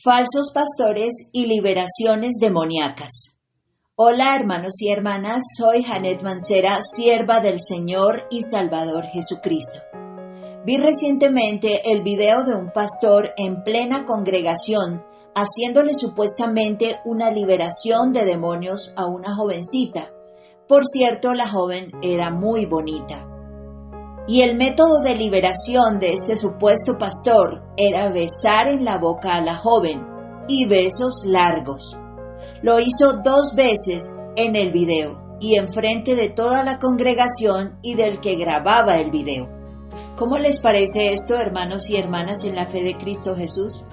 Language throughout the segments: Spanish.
Falsos pastores y liberaciones demoníacas. Hola hermanos y hermanas, soy Janet Mancera, sierva del Señor y Salvador Jesucristo. Vi recientemente el video de un pastor en plena congregación haciéndole supuestamente una liberación de demonios a una jovencita. Por cierto, la joven era muy bonita. Y el método de liberación de este supuesto pastor era besar en la boca a la joven, y besos largos. Lo hizo 2 veces en el video, y enfrente de toda la congregación y del que grababa el video. ¿Cómo les parece esto, hermanos y hermanas en la fe de Cristo Jesús?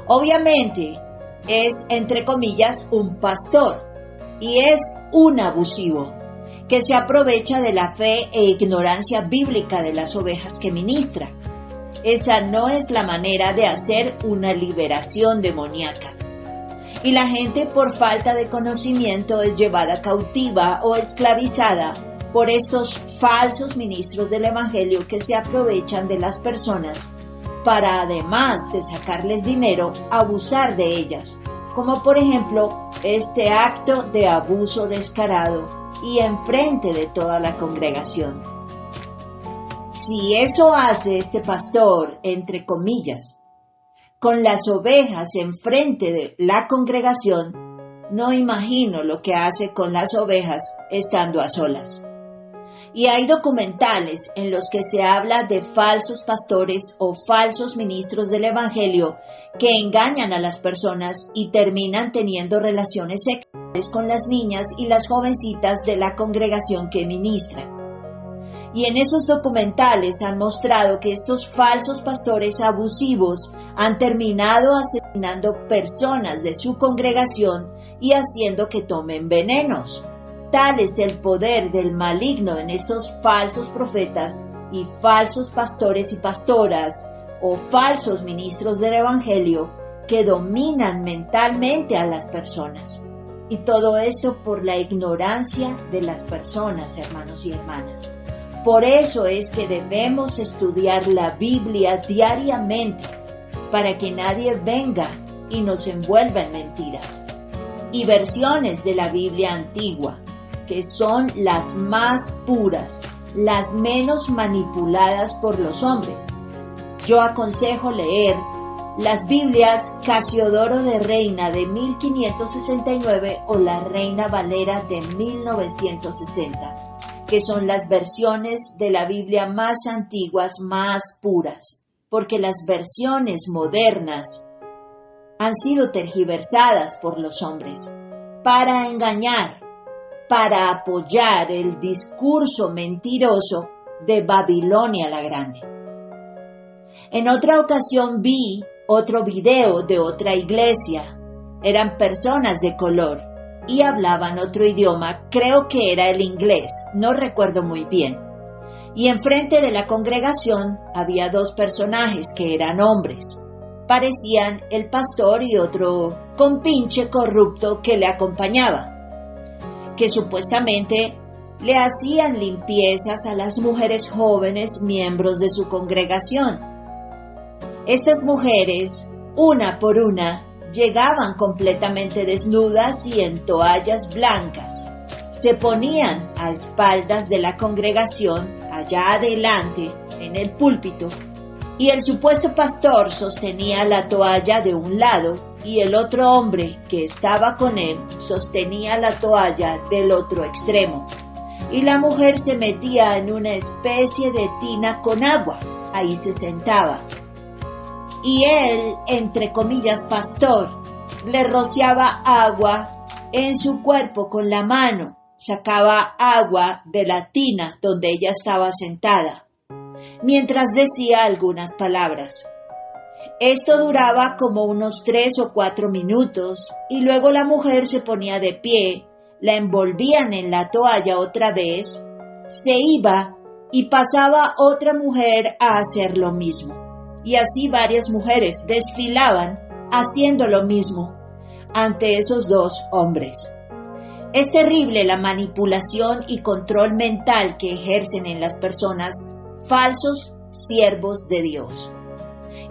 Obviamente, es, entre comillas, un pastor, y es un abusivo, que se aprovecha de la fe e ignorancia bíblica de las ovejas que ministra. Esa no es la manera de hacer una liberación demoníaca. Y la gente, por falta de conocimiento, es llevada cautiva o esclavizada por estos falsos ministros del Evangelio que se aprovechan de las personas para, además de sacarles dinero, abusar de ellas, como por ejemplo este acto de abuso descarado y enfrente de toda la congregación. Si eso hace este pastor, entre comillas, con las ovejas enfrente de la congregación, no imagino lo que hace con las ovejas estando a solas. Y hay documentales en los que se habla de falsos pastores o falsos ministros del Evangelio que engañan a las personas y terminan teniendo relaciones sexuales con las niñas y las jovencitas de la congregación que ministran. Y en esos documentales han mostrado que estos falsos pastores abusivos han terminado asesinando personas de su congregación y haciendo que tomen venenos. Tal es el poder del maligno en estos falsos profetas y falsos pastores y pastoras o falsos ministros del Evangelio que dominan mentalmente a las personas. Y todo esto por la ignorancia de las personas, hermanos y hermanas. Por eso es que debemos estudiar la Biblia diariamente, para que nadie venga y nos envuelva en mentiras. Y versiones de la Biblia antigua, que son las más puras, las menos manipuladas por los hombres. Yo aconsejo leer las Biblias Casiodoro de Reina de 1569 o la Reina Valera de 1960, que son las versiones de la Biblia más antiguas, más puras, porque las versiones modernas han sido tergiversadas por los hombres para engañar, para apoyar el discurso mentiroso de Babilonia la Grande. En otra ocasión vi otro video de otra iglesia. Eran personas de color y hablaban otro idioma, creo que era el inglés, no recuerdo muy bien. Y enfrente de la congregación había 2 personajes que eran hombres. Parecían el pastor y otro compinche corrupto que le acompañaba, que supuestamente le hacían limpiezas a las mujeres jóvenes miembros de su congregación. Estas mujeres, una por una, llegaban completamente desnudas y en toallas blancas. Se ponían a espaldas de la congregación, allá adelante, en el púlpito, y el supuesto pastor sostenía la toalla de un lado y el otro hombre que estaba con él sostenía la toalla del otro extremo. Y la mujer se metía en una especie de tina con agua. Ahí se sentaba. Y él, entre comillas, pastor, le rociaba agua en su cuerpo con la mano. Sacaba agua de la tina donde ella estaba sentada, mientras decía algunas palabras. Esto duraba como unos 3 o 4 minutos y luego la mujer se ponía de pie, la envolvían en la toalla otra vez, se iba y pasaba otra mujer a hacer lo mismo. Y así varias mujeres desfilaban haciendo lo mismo ante esos 2 hombres. Es terrible la manipulación y control mental que ejercen en las personas falsos siervos de Dios.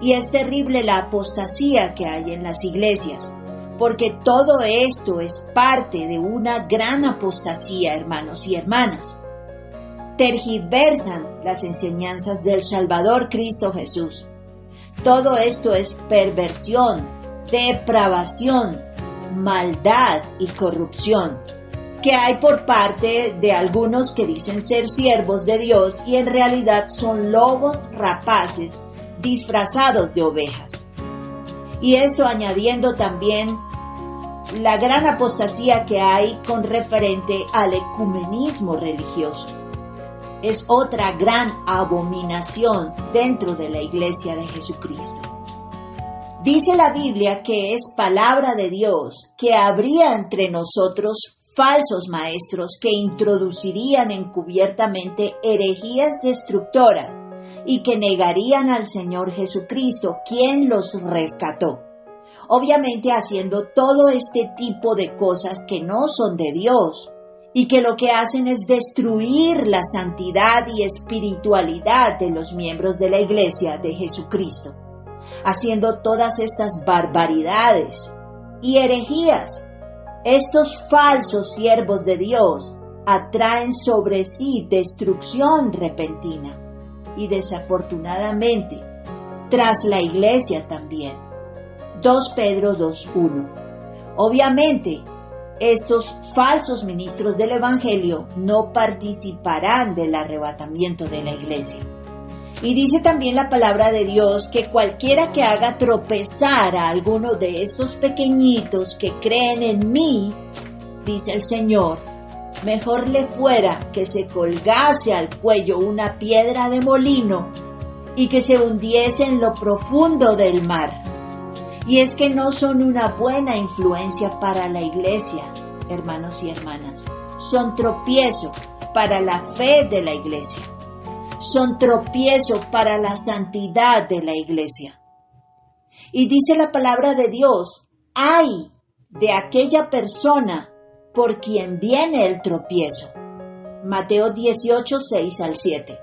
Y es terrible la apostasía que hay en las iglesias, porque todo esto es parte de una gran apostasía, hermanos y hermanas. Tergiversan las enseñanzas del Salvador Cristo Jesús. Todo esto es perversión, depravación, maldad y corrupción que hay por parte de algunos que dicen ser siervos de Dios y en realidad son lobos rapaces disfrazados de ovejas. Y esto añadiendo también la gran apostasía que hay con referente al ecumenismo religioso. Es otra gran abominación dentro de la Iglesia de Jesucristo. Dice la Biblia que es palabra de Dios que habría entre nosotros falsos maestros que introducirían encubiertamente herejías destructoras y que negarían al Señor Jesucristo, quien los rescató. Obviamente haciendo todo este tipo de cosas que no son de Dios y que lo que hacen es destruir la santidad y espiritualidad de los miembros de la Iglesia de Jesucristo, haciendo todas estas barbaridades y herejías. Estos falsos siervos de Dios atraen sobre sí destrucción repentina y desafortunadamente tras la Iglesia también. 2 Pedro 2:1. Obviamente, estos falsos ministros del Evangelio no participarán del arrebatamiento de la Iglesia. Y dice también la palabra de Dios que cualquiera que haga tropezar a alguno de estos pequeñitos que creen en mí, dice el Señor, mejor le fuera que se colgase al cuello una piedra de molino y que se hundiese en lo profundo del mar. Y es que no son una buena influencia para la Iglesia, hermanos y hermanas. Son tropiezo para la fe de la Iglesia. Son tropiezo para la santidad de la Iglesia. Y dice la palabra de Dios, ¡ay de aquella persona por quien viene el tropiezo! Mateo 18, 6 al 7.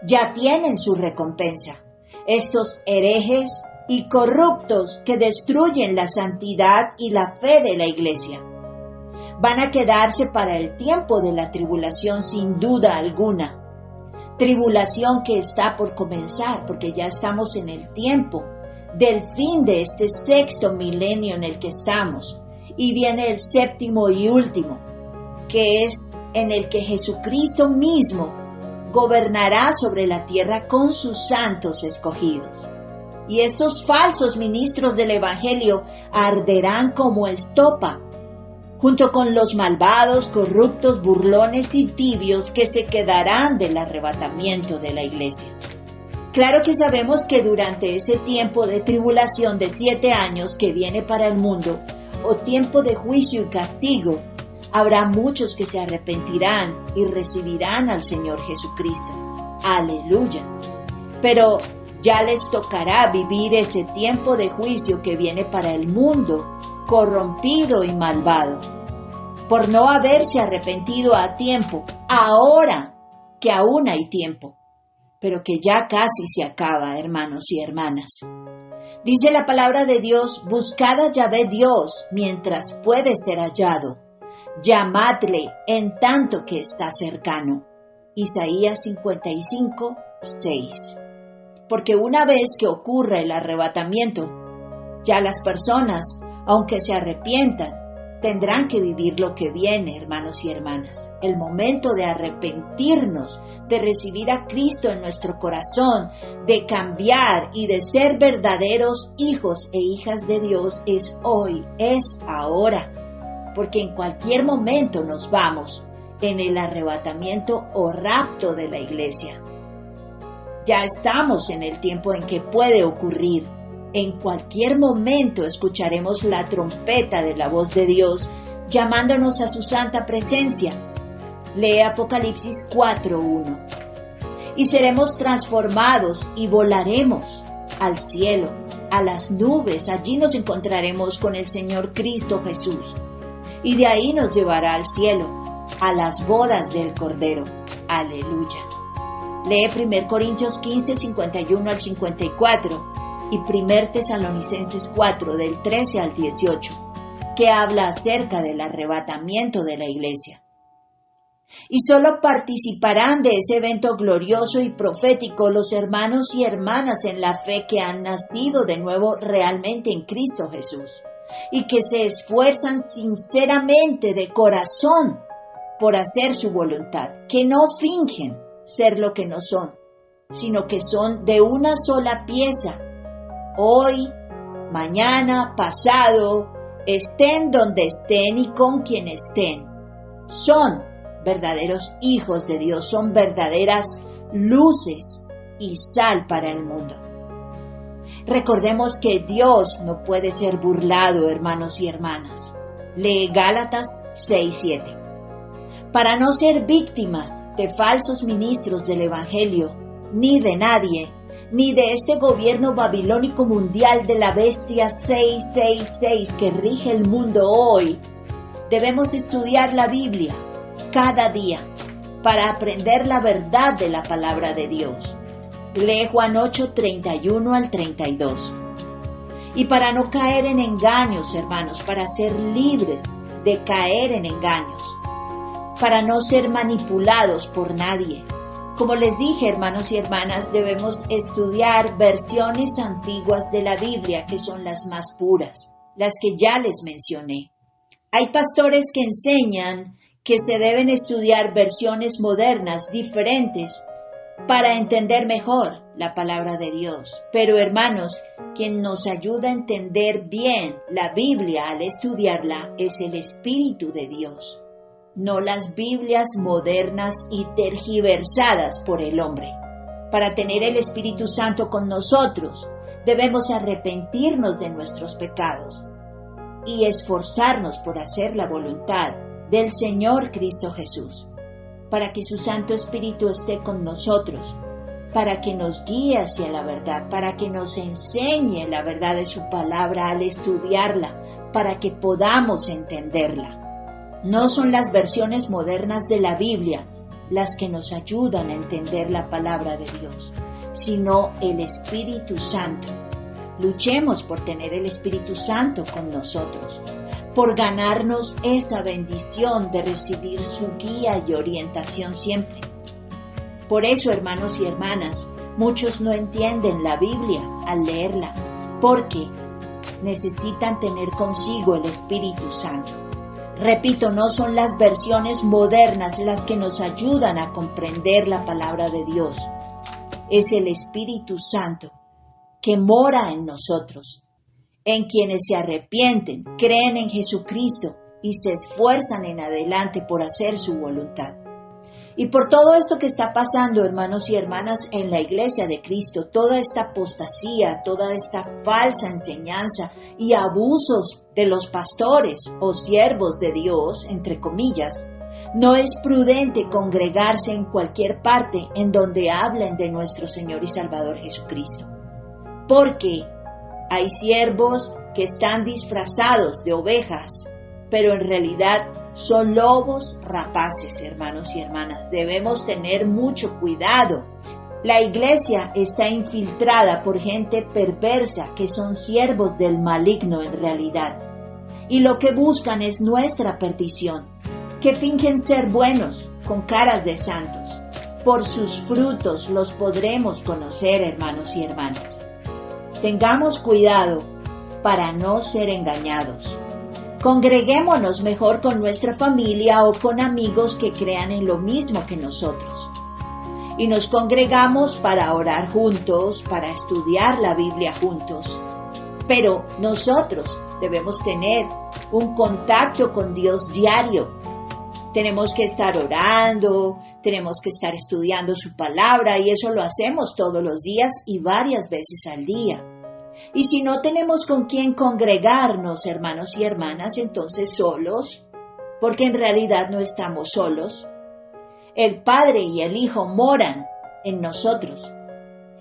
Ya tienen su recompensa, estos herejes y corruptos que destruyen la santidad y la fe de la Iglesia. Van a quedarse para el tiempo de la tribulación sin duda alguna. Tribulación que está por comenzar, porque ya estamos en el tiempo del fin de este 6º milenio en el que estamos, y viene el 7º y último, que es en el que Jesucristo mismo gobernará sobre la tierra con sus santos escogidos. Y estos falsos ministros del Evangelio arderán como estopa, junto con los malvados, corruptos, burlones y tibios que se quedarán del arrebatamiento de la Iglesia. Claro que sabemos que durante ese tiempo de tribulación de 7 años que viene para el mundo, o tiempo de juicio y castigo, habrá muchos que se arrepentirán y recibirán al Señor Jesucristo. ¡Aleluya! Pero ya les tocará vivir ese tiempo de juicio que viene para el mundo corrompido y malvado, por no haberse arrepentido a tiempo, ahora que aún hay tiempo, pero que ya casi se acaba, hermanos y hermanas. Dice la palabra de Dios, buscad a Yahvé Dios mientras puede ser hallado, llamadle en tanto que está cercano. Isaías 55, 6. Porque una vez que ocurra el arrebatamiento, ya las personas, aunque se arrepientan, tendrán que vivir lo que viene, hermanos y hermanas. El momento de arrepentirnos, de recibir a Cristo en nuestro corazón, de cambiar y de ser verdaderos hijos e hijas de Dios es hoy, es ahora. Porque en cualquier momento nos vamos en el arrebatamiento o rapto de la Iglesia. Ya estamos en el tiempo en que puede ocurrir. En cualquier momento escucharemos la trompeta de la voz de Dios llamándonos a su santa presencia. Lee Apocalipsis 4:1. Y seremos transformados y volaremos al cielo, a las nubes. Allí nos encontraremos con el Señor Cristo Jesús. Y de ahí nos llevará al cielo, a las bodas del Cordero. Aleluya. Lee 1 Corintios 15, 51 al 54 y 1 Tesalonicenses 4, del 13 al 18, que habla acerca del arrebatamiento de la iglesia. Y solo participarán de ese evento glorioso y profético los hermanos y hermanas en la fe que han nacido de nuevo realmente en Cristo Jesús y que se esfuerzan sinceramente de corazón por hacer su voluntad, que no fingen ser lo que no son, sino que son de una sola pieza, hoy, mañana, pasado, estén donde estén y con quien estén. Son verdaderos hijos de Dios, son verdaderas luces y sal para el mundo. Recordemos que Dios no puede ser burlado, hermanos y hermanas. Lee Gálatas 6:7. Para no ser víctimas de falsos ministros del Evangelio, ni de nadie, ni de este gobierno babilónico mundial de la bestia 666 que rige el mundo hoy, debemos estudiar la Biblia cada día para aprender la verdad de la palabra de Dios. Lee Juan 8, 31 al 32. Y para no caer en engaños, hermanos, para ser libres de caer en engaños, para no ser manipulados por nadie. Como les dije, hermanos y hermanas, debemos estudiar versiones antiguas de la Biblia que son las más puras, las que ya les mencioné. Hay pastores que enseñan que se deben estudiar versiones modernas, diferentes, para entender mejor la palabra de Dios. Pero hermanos, quien nos ayuda a entender bien la Biblia al estudiarla es el Espíritu de Dios, no las Biblias modernas y tergiversadas por el hombre. Para tener el Espíritu Santo con nosotros, debemos arrepentirnos de nuestros pecados y esforzarnos por hacer la voluntad del Señor Cristo Jesús, para que su Santo Espíritu esté con nosotros, para que nos guíe hacia la verdad, para que nos enseñe la verdad de su palabra al estudiarla, para que podamos entenderla. No son las versiones modernas de la Biblia las que nos ayudan a entender la palabra de Dios, sino el Espíritu Santo. Luchemos por tener el Espíritu Santo con nosotros, por ganarnos esa bendición de recibir su guía y orientación siempre. Por eso, hermanos y hermanas, muchos no entienden la Biblia al leerla, porque necesitan tener consigo el Espíritu Santo. Repito, no son las versiones modernas las que nos ayudan a comprender la palabra de Dios. Es el Espíritu Santo que mora en nosotros, en quienes se arrepienten, creen en Jesucristo y se esfuerzan en adelante por hacer su voluntad. Y por todo esto que está pasando, hermanos y hermanas, en la iglesia de Cristo, toda esta apostasía, toda esta falsa enseñanza y abusos de los pastores o siervos de Dios, entre comillas, no es prudente congregarse en cualquier parte en donde hablen de nuestro Señor y Salvador Jesucristo. Porque hay siervos que están disfrazados de ovejas, pero en realidad son lobos rapaces, hermanos y hermanas. Debemos tener mucho cuidado. La iglesia está infiltrada por gente perversa que son siervos del maligno en realidad. Y lo que buscan es nuestra perdición, que fingen ser buenos con caras de santos. Por sus frutos los podremos conocer, hermanos y hermanas. Tengamos cuidado para no ser engañados. Congreguémonos mejor con nuestra familia o con amigos que crean en lo mismo que nosotros. Y nos congregamos para orar juntos, para estudiar la Biblia juntos. Pero nosotros debemos tener un contacto con Dios diario. Tenemos que estar orando, tenemos que estar estudiando su palabra y eso lo hacemos todos los días y varias veces al día. Y si no tenemos con quién congregarnos, hermanos y hermanas, entonces solos, porque en realidad no estamos solos. El Padre y el Hijo moran en nosotros,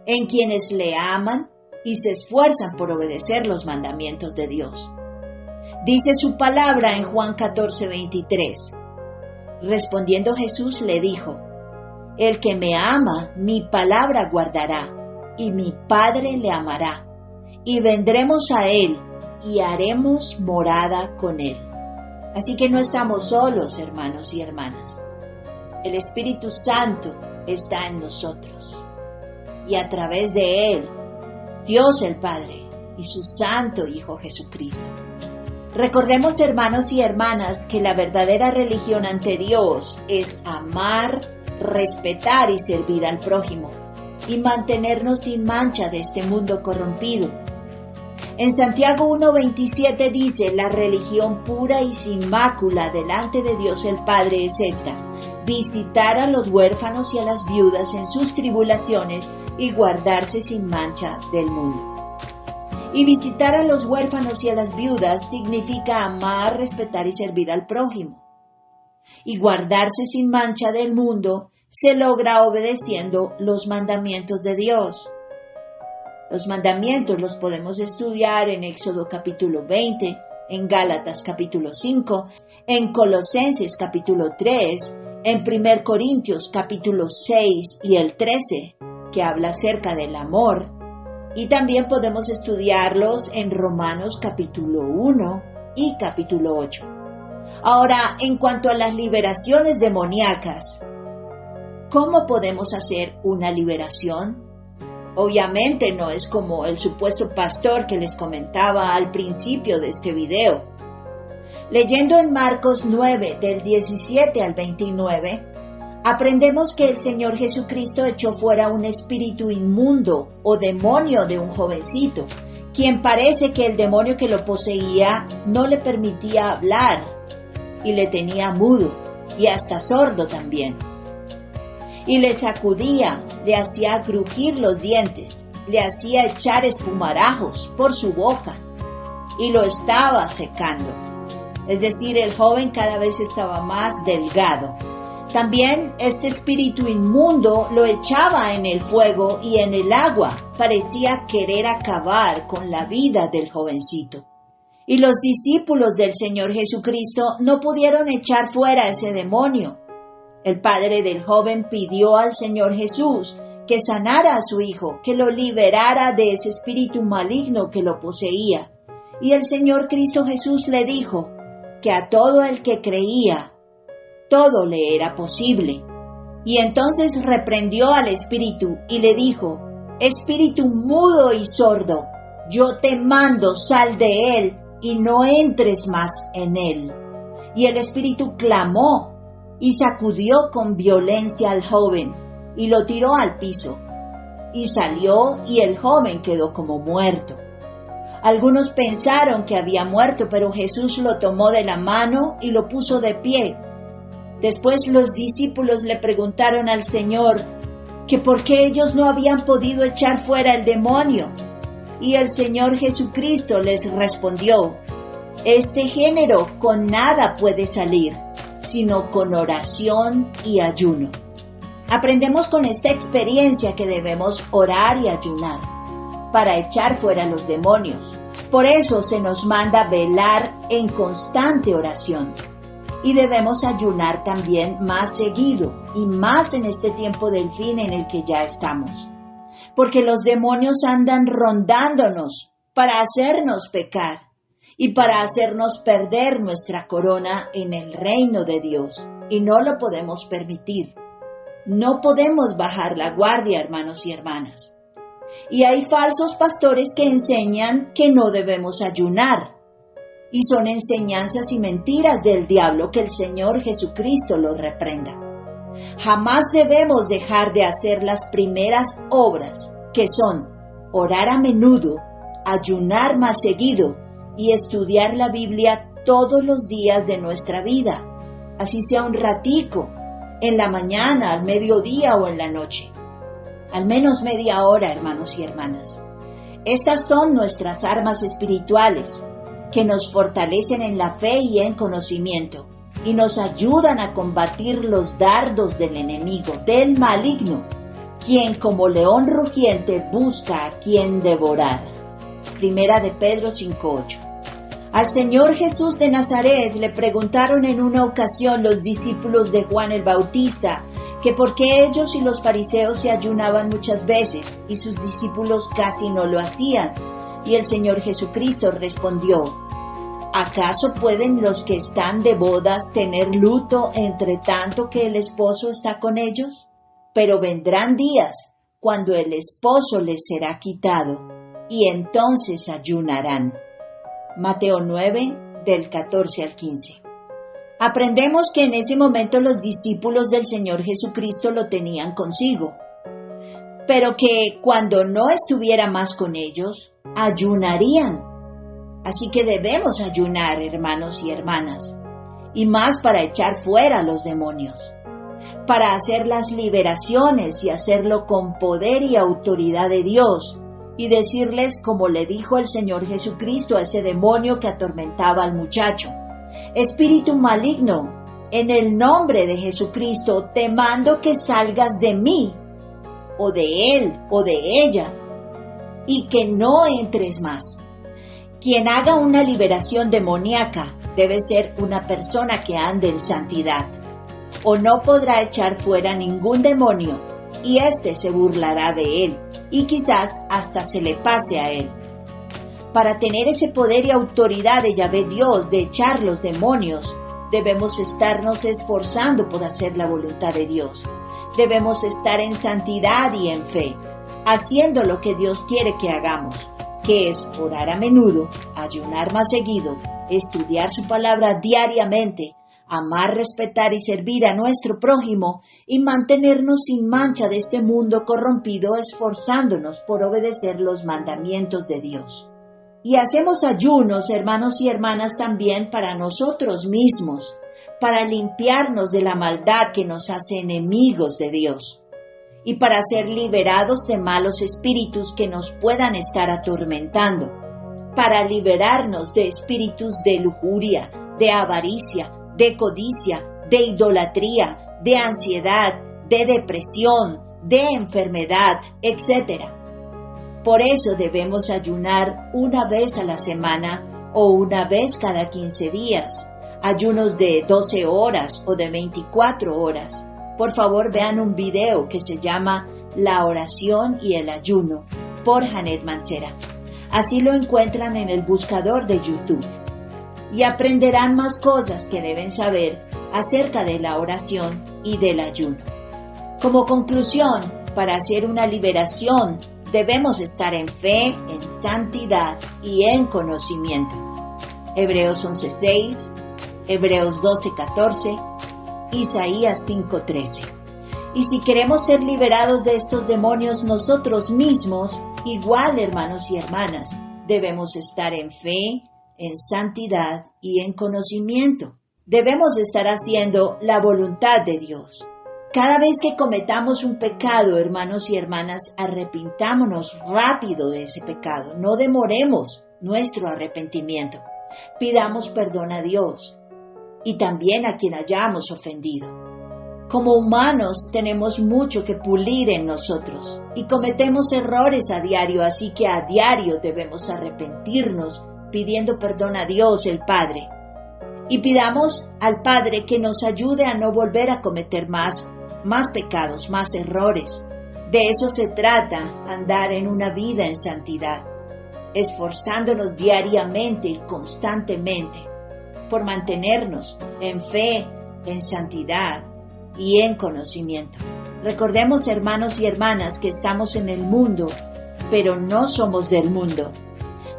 en quienes le aman y se esfuerzan por obedecer los mandamientos de Dios. Dice su palabra en Juan 14:23. Respondiendo Jesús le dijo: El que me ama, mi palabra guardará, y mi Padre le amará, y vendremos a él, y haremos morada con él. Así que no estamos solos, hermanos y hermanas. El Espíritu Santo está en nosotros, y a través de él, Dios el Padre y su Santo Hijo Jesucristo. Recordemos, hermanos y hermanas, que la verdadera religión ante Dios es amar, respetar y servir al prójimo, y mantenernos sin mancha de este mundo corrompido. En Santiago 1:27 dice: la religión pura y sin mácula delante de Dios el Padre es esta: visitar a los huérfanos y a las viudas en sus tribulaciones y guardarse sin mancha del mundo. Y visitar a los huérfanos y a las viudas significa amar, respetar y servir al prójimo. Y guardarse sin mancha del mundo se logra obedeciendo los mandamientos de Dios. Los mandamientos los podemos estudiar en Éxodo capítulo 20, en Gálatas capítulo 5, en Colosenses capítulo 3, en 1 Corintios capítulo 6 y el 13, que habla acerca del amor. Y también podemos estudiarlos en Romanos capítulo 1 y capítulo 8. Ahora, en cuanto a las liberaciones demoníacas, ¿cómo podemos hacer una liberación? Obviamente no es como el supuesto pastor que les comentaba al principio de este video. Leyendo en Marcos 9, del 17 al 29, aprendemos que el Señor Jesucristo echó fuera un espíritu inmundo o demonio de un jovencito, quien parece que el demonio que lo poseía no le permitía hablar y le tenía mudo y hasta sordo también. Y le sacudía, le hacía crujir los dientes, le hacía echar espumarajos por su boca y lo estaba secando. Es decir, el joven cada vez estaba más delgado. También este espíritu inmundo lo echaba en el fuego y en el agua. Parecía querer acabar con la vida del jovencito. Y los discípulos del Señor Jesucristo no pudieron echar fuera ese demonio. El padre del joven pidió al Señor Jesús que sanara a su hijo, que lo liberara de ese espíritu maligno que lo poseía. Y el Señor Cristo Jesús le dijo que a todo el que creía, todo le era posible. Y entonces reprendió al espíritu y le dijo: espíritu mudo y sordo, yo te mando, sal de él y no entres más en él. Y el espíritu clamó y sacudió con violencia al joven y lo tiró al piso. Y salió y el joven quedó como muerto. Algunos pensaron que había muerto, pero Jesús lo tomó de la mano y lo puso de pie. Después los discípulos le preguntaron al Señor que por qué ellos no habían podido echar fuera el demonio. Y el Señor Jesucristo les respondió: este género con nada puede salir, sino con oración y ayuno. Aprendemos con esta experiencia que debemos orar y ayunar para echar fuera los demonios. Por eso se nos manda velar en constante oración. Y debemos ayunar también más seguido y más en este tiempo del fin en el que ya estamos. Porque los demonios andan rondándonos para hacernos pecar y para hacernos perder nuestra corona en el reino de Dios. Y no lo podemos permitir. No podemos bajar la guardia, hermanos y hermanas. Y hay falsos pastores que enseñan que no debemos ayunar. Y son enseñanzas y mentiras del diablo, que el Señor Jesucristo los reprenda. Jamás debemos dejar de hacer las primeras obras, que son orar a menudo, ayunar más seguido y estudiar la Biblia todos los días de nuestra vida, así sea un ratico, en la mañana, al mediodía o en la noche. Al menos media hora, hermanos y hermanas. Estas son nuestras armas espirituales, que nos fortalecen en la fe y en conocimiento, y nos ayudan a combatir los dardos del enemigo, del maligno, quien como león rugiente busca a quien devorar. Primera de Pedro 5:8. Al Señor Jesús de Nazaret le preguntaron en una ocasión los discípulos de Juan el Bautista que por qué ellos y los fariseos se ayunaban muchas veces y sus discípulos casi no lo hacían. Y el Señor Jesucristo respondió: ¿acaso pueden los que están de bodas tener luto entre tanto que el esposo está con ellos? Pero vendrán días cuando el esposo les será quitado, y entonces ayunarán. Mateo 9, del 14 al 15. Aprendemos que en ese momento los discípulos del Señor Jesucristo lo tenían consigo, pero que cuando no estuviera más con ellos, ayunarían. Así que debemos ayunar, hermanos y hermanas, y más para echar fuera a los demonios, para hacer las liberaciones y hacerlo con poder y autoridad de Dios, y decirles como le dijo el Señor Jesucristo a ese demonio que atormentaba al muchacho: espíritu maligno, en el nombre de Jesucristo te mando que salgas de mí, o de él, o de ella, y que no entres más. Quien haga una liberación demoníaca debe ser una persona que ande en santidad, o no podrá echar fuera ningún demonio, y éste se burlará de él, y quizás hasta se le pase a él. Para tener ese poder y autoridad de Yahvé Dios de echar los demonios, debemos estarnos esforzando por hacer la voluntad de Dios. Debemos estar en santidad y en fe, haciendo lo que Dios quiere que hagamos, que es orar a menudo, ayunar más seguido, estudiar su palabra diariamente, amar, respetar y servir a nuestro prójimo y mantenernos sin mancha de este mundo corrompido, esforzándonos por obedecer los mandamientos de Dios. Y hacemos ayunos, hermanos y hermanas, también para nosotros mismos, para limpiarnos de la maldad que nos hace enemigos de Dios, y para ser liberados de malos espíritus que nos puedan estar atormentando, para liberarnos de espíritus de lujuria, de avaricia, de codicia, de idolatría, de ansiedad, de depresión, de enfermedad, etc. Por eso debemos ayunar una vez a la semana o una vez cada 15 días, ayunos de 12 horas o de 24 horas. Por favor, vean un video que se llama La oración y el ayuno por Janet Mancera. Así lo encuentran en el buscador de YouTube. Y aprenderán más cosas que deben saber acerca de la oración y del ayuno. Como conclusión, para hacer una liberación, debemos estar en fe, en santidad y en conocimiento. Hebreos 11:6, Hebreos 12:14, Isaías 5:13. Y si queremos ser liberados de estos demonios nosotros mismos, igual, hermanos y hermanas, debemos estar en fe, en santidad y en conocimiento. Debemos estar haciendo la voluntad de Dios. Cada vez que cometamos un pecado, hermanos y hermanas, arrepintámonos rápido de ese pecado. No demoremos nuestro arrepentimiento. Pidamos perdón a Dios y también a quien hayamos ofendido. Como humanos tenemos mucho que pulir en nosotros y cometemos errores a diario, así que a diario debemos arrepentirnos pidiendo perdón a Dios el Padre. Y pidamos al Padre que nos ayude a no volver a cometer más pecados, más errores. De eso se trata, andar en una vida en santidad, esforzándonos diariamente y constantemente por mantenernos en fe, en santidad y en conocimiento. Recordemos, hermanos y hermanas, que estamos en el mundo, pero no somos del mundo.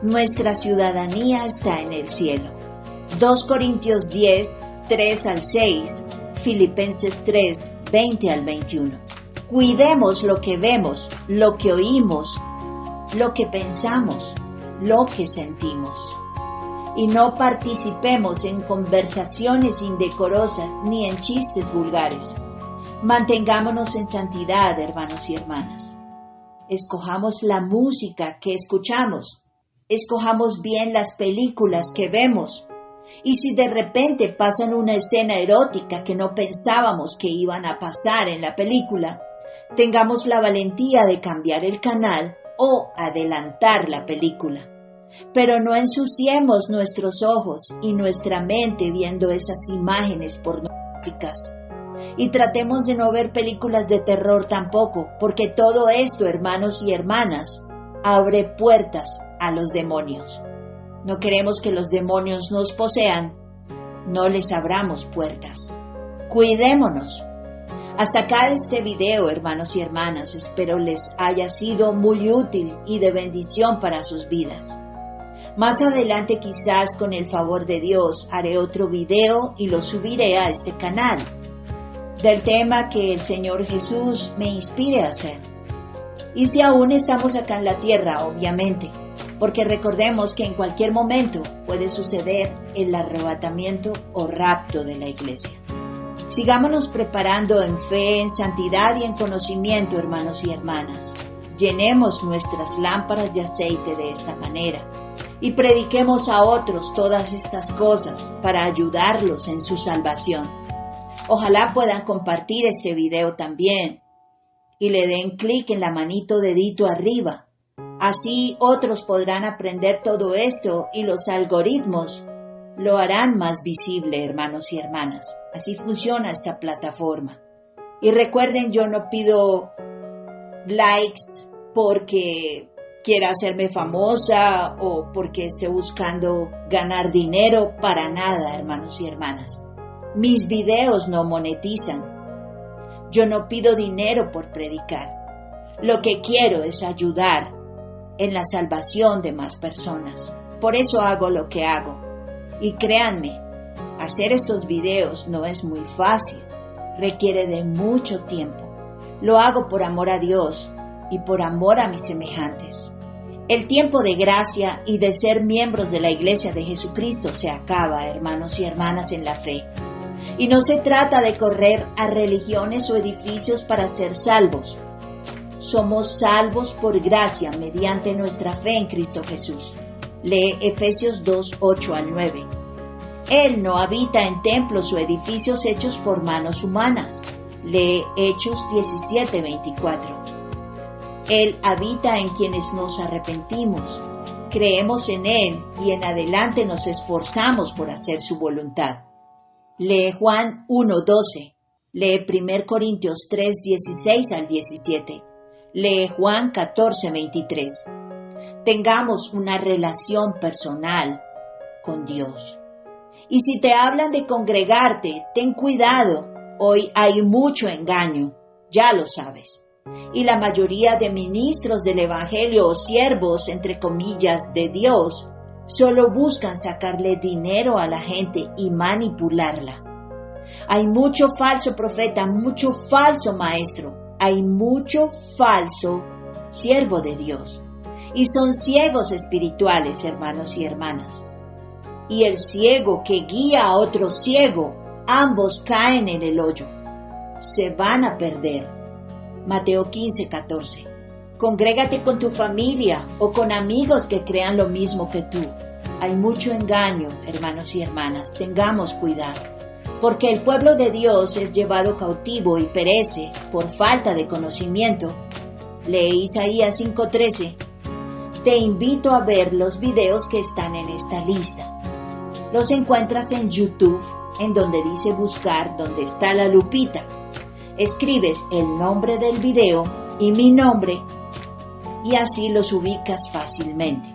Nuestra ciudadanía está en el cielo. 2 Corintios 10, 3 al 6, Filipenses 3, 20 al 21. Cuidemos lo que vemos, lo que oímos, lo que pensamos, lo que sentimos. Y no participemos en conversaciones indecorosas ni en chistes vulgares. Mantengámonos en santidad, hermanos y hermanas. Escojamos la música que escuchamos. Escojamos bien las películas que vemos. Y si de repente pasan una escena erótica que no pensábamos que iban a pasar en la película, tengamos la valentía de cambiar el canal o adelantar la película. Pero no ensuciemos nuestros ojos y nuestra mente viendo esas imágenes pornográficas. Y tratemos de no ver películas de terror tampoco, porque todo esto, hermanos y hermanas, abre puertas a los demonios. No queremos que los demonios nos posean, no les abramos puertas. Cuidémonos. Hasta acá este video, hermanos y hermanas, espero les haya sido muy útil y de bendición para sus vidas. Más adelante, quizás con el favor de Dios, haré otro video y lo subiré a este canal, del tema que el Señor Jesús me inspire a hacer. Y si aún estamos acá en la tierra, obviamente, porque recordemos que en cualquier momento puede suceder el arrebatamiento o rapto de la iglesia. Sigámonos preparando en fe, en santidad y en conocimiento, hermanos y hermanas. Llenemos nuestras lámparas de aceite de esta manera y prediquemos a otros todas estas cosas para ayudarlos en su salvación. Ojalá puedan compartir este video también y le den clic en la manito dedito arriba. Así otros podrán aprender todo esto y los algoritmos lo harán más visible, hermanos y hermanas. Así funciona esta plataforma. Y recuerden, yo no pido likes porque quiera hacerme famosa o porque esté buscando ganar dinero, para nada, hermanos y hermanas. Mis videos no monetizan. Yo no pido dinero por predicar. Lo que quiero es ayudar en la salvación de más personas. Por eso hago lo que hago. Y créanme, hacer estos videos no es muy fácil, requiere de mucho tiempo. Lo hago por amor a Dios y por amor a mis semejantes. El tiempo de gracia y de ser miembros de la Iglesia de Jesucristo se acaba, hermanos y hermanas en la fe. Y no se trata de correr a religiones o edificios para ser salvos. Somos salvos por gracia mediante nuestra fe en Cristo Jesús. Lee Efesios 2, 8 al 9. Él no habita en templos o edificios hechos por manos humanas. Lee Hechos 17, 24. Él habita en quienes nos arrepentimos, creemos en Él y en adelante nos esforzamos por hacer su voluntad. Lee Juan 1, 12. Lee 1 Corintios 3, 16 al 17. Lee Juan 14, 23. Tengamos una relación personal con Dios. Y si te hablan de congregarte, ten cuidado. Hoy hay mucho engaño, ya lo sabes. Y la mayoría de ministros del Evangelio o siervos, entre comillas, de Dios, solo buscan sacarle dinero a la gente y manipularla. Hay mucho falso profeta, mucho falso maestro, hay mucho falso siervo de Dios. Y son ciegos espirituales, hermanos y hermanas. Y el ciego que guía a otro ciego, ambos caen en el hoyo. Se van a perder. Mateo 15, 14. Congrégate con tu familia o con amigos que crean lo mismo que tú. Hay mucho engaño, hermanos y hermanas. Tengamos cuidado. Porque el pueblo de Dios es llevado cautivo y perece por falta de conocimiento. Lee Isaías 5:13. Te invito a ver los videos que están en esta lista. Los encuentras en YouTube, en donde dice buscar, donde está la lupita. Escribes el nombre del video y mi nombre y así los ubicas fácilmente.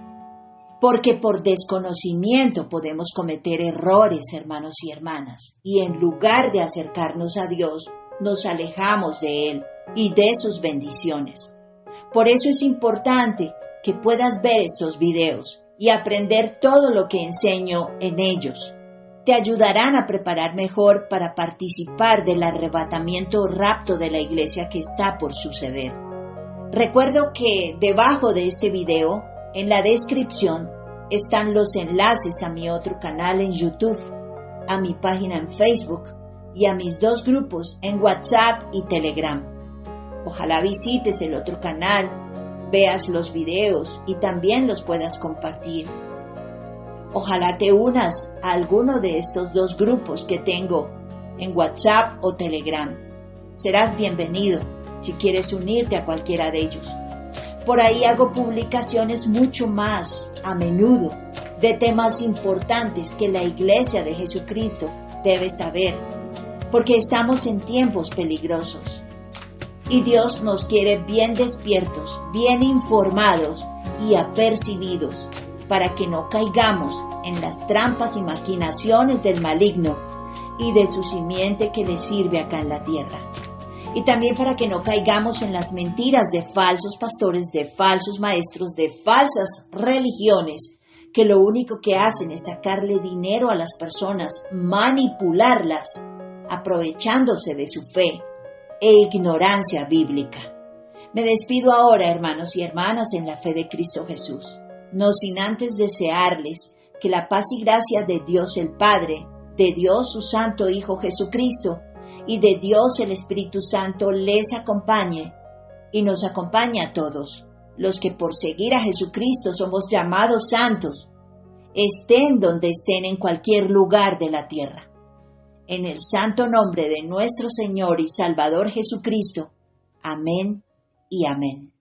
Porque por desconocimiento podemos cometer errores, hermanos y hermanas, y en lugar de acercarnos a Dios, nos alejamos de Él y de sus bendiciones. Por eso es importante que puedas ver estos videos y aprender todo lo que enseño en ellos. Te ayudarán a preparar mejor para participar del arrebatamiento o rapto de la iglesia que está por suceder. Recuerdo que debajo de este video, en la descripción, están los enlaces a mi otro canal en YouTube, a mi página en Facebook y a mis 2 grupos en WhatsApp y Telegram. Ojalá visites el otro canal, veas los videos y también los puedas compartir. Ojalá te unas a alguno de estos 2 grupos que tengo en WhatsApp o Telegram. Serás bienvenido si quieres unirte a cualquiera de ellos. Por ahí hago publicaciones mucho más a menudo de temas importantes que la Iglesia de Jesucristo debe saber. porque estamos en tiempos peligrosos. Y Dios nos quiere bien despiertos, bien informados y apercibidos, para que no caigamos en las trampas y maquinaciones del maligno y de su simiente que le sirve acá en la tierra. Y también para que no caigamos en las mentiras de falsos pastores, de falsos maestros, de falsas religiones, que lo único que hacen es sacarle dinero a las personas, manipularlas, aprovechándose de su fe e ignorancia bíblica. Me despido ahora, hermanos y hermanas, en la fe de Cristo Jesús, no sin antes desearles que la paz y gracia de Dios el Padre, de Dios su Santo Hijo Jesucristo y de Dios el Espíritu Santo les acompañe y nos acompañe a todos, los que por seguir a Jesucristo somos llamados santos, estén donde estén en cualquier lugar de la tierra. En el santo nombre de nuestro Señor y Salvador Jesucristo. Amén y amén.